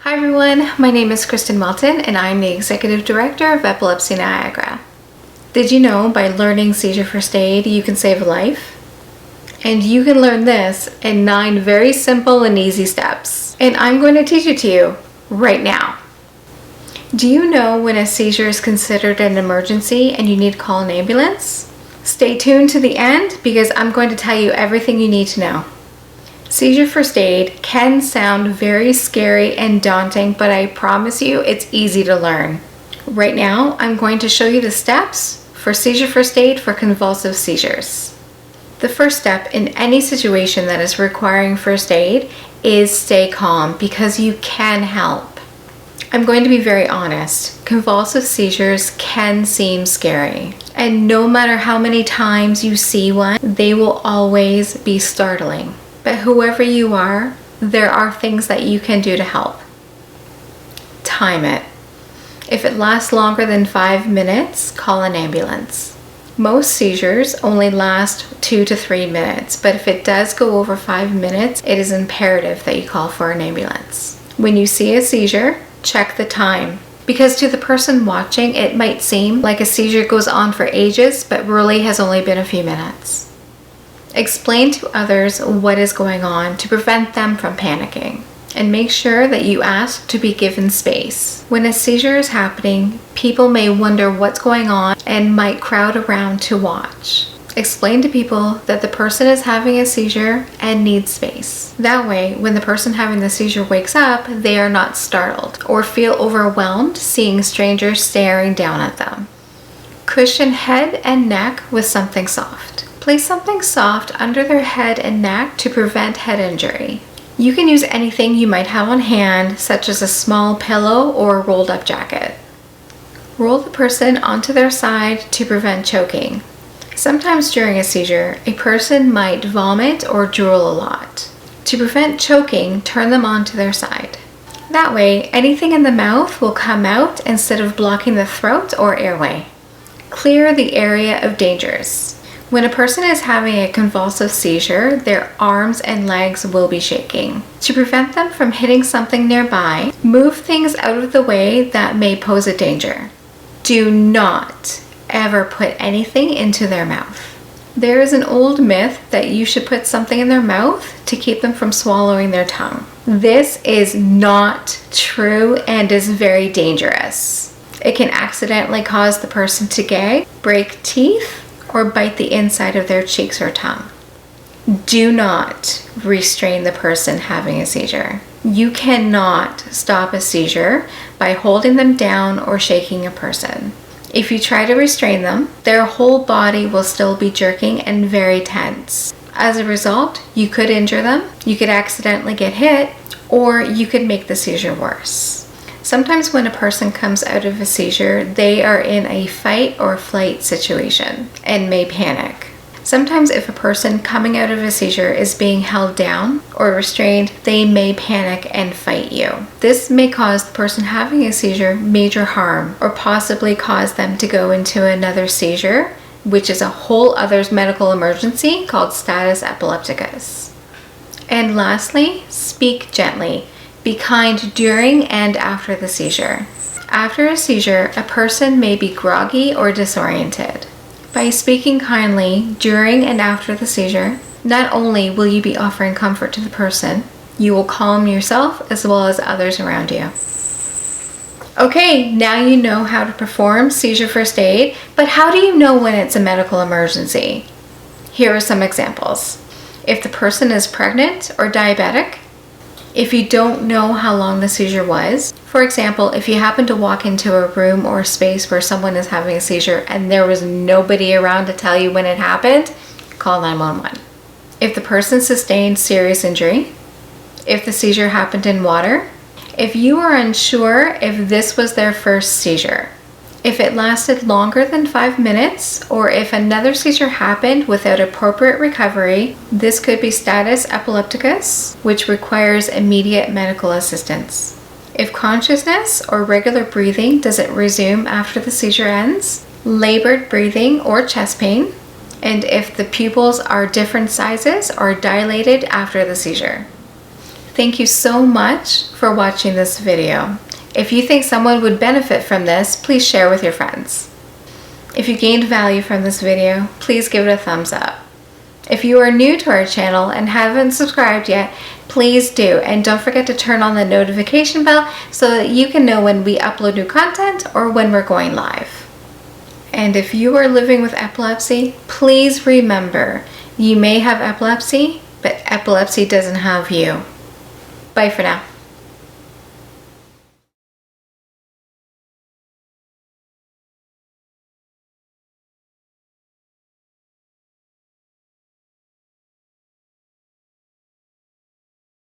Hi everyone, my name is Kristen Melton and I'm the Executive Director of Epilepsy Niagara. Did you know by learning Seizure First Aid you can save a life? And you can learn this in 9 very simple and easy steps. And I'm going to teach it to you right now. Do you know when a seizure is considered an emergency and you need to call an ambulance? Stay tuned to the end because I'm going to tell you everything you need to know. Seizure First Aid can sound very scary and daunting, but I promise you it's easy to learn. Right now, I'm going to show you the steps for Seizure First Aid for convulsive seizures. The first step in any situation that is requiring first aid is stay calm because you can help. I'm going to be very honest, convulsive seizures can seem scary. And no matter how many times you see one, they will always be startling. But whoever you are, there are things that you can do to help. Time it. If it lasts longer than 5 minutes, call an ambulance. Most seizures only last 2 to 3 minutes, but if it does go over 5 minutes, it is imperative that you call for an ambulance. When you see a seizure, check the time. Because to the person watching, it might seem like a seizure goes on for ages, but really has only been a few minutes. Explain to others what is going on to prevent them from panicking. And make sure that you ask to be given space. When a seizure is happening, people may wonder what's going on and might crowd around to watch. Explain to people that the person is having a seizure and needs space. That way, when the person having the seizure wakes up, they are not startled or feel overwhelmed seeing strangers staring down at them. Cushion head and neck with something soft. Place something soft under their head and neck to prevent head injury. You can use anything you might have on hand, such as a small pillow or a rolled up jacket. Roll the person onto their side to prevent choking. Sometimes during a seizure, a person might vomit or drool a lot. To prevent choking, turn them onto their side. That way, anything in the mouth will come out instead of blocking the throat or airway. Clear the area of dangers. When a person is having a convulsive seizure, their arms and legs will be shaking. To prevent them from hitting something nearby, move things out of the way that may pose a danger. Do not ever put anything into their mouth. There is an old myth that you should put something in their mouth to keep them from swallowing their tongue. This is not true and is very dangerous. It can accidentally cause the person to gag, break teeth, or bite the inside of their cheeks or tongue. Do not restrain the person having a seizure. You cannot stop a seizure by holding them down or shaking a person. If you try to restrain them, their whole body will still be jerking and very tense. As a result, you could injure them, you could accidentally get hit, or you could make the seizure worse. Sometimes when a person comes out of a seizure, they are in a fight or flight situation and may panic. Sometimes if a person coming out of a seizure is being held down or restrained, they may panic and fight you. This may cause the person having a seizure major harm or possibly cause them to go into another seizure, which is a whole other medical emergency called status epilepticus. And lastly, speak gently. Be kind during and after the seizure. After a seizure, a person may be groggy or disoriented. By speaking kindly during and after the seizure, not only will you be offering comfort to the person, you will calm yourself as well as others around you. Okay, now you know how to perform seizure first aid, but how do you know when it's a medical emergency? Here are some examples. If the person is pregnant or diabetic, if you don't know how long the seizure was, for example, if you happen to walk into a room or a space where someone is having a seizure and there was nobody around to tell you when it happened, call 911. If the person sustained serious injury, if the seizure happened in water, if you are unsure if this was their first seizure, if it lasted longer than 5 minutes, or if another seizure happened without appropriate recovery, this could be status epilepticus, which requires immediate medical assistance. If consciousness or regular breathing doesn't resume after the seizure ends, labored breathing or chest pain, and if the pupils are different sizes or dilated after the seizure. Thank you so much for watching this video. If you think someone would benefit from this, please share with your friends. If you gained value from this video, please give it a thumbs up. If you are new to our channel and haven't subscribed yet, please do, and don't forget to turn on the notification bell so that you can know when we upload new content or when we're going live. And if you are living with epilepsy, please remember, you may have epilepsy, but epilepsy doesn't have you. Bye for now.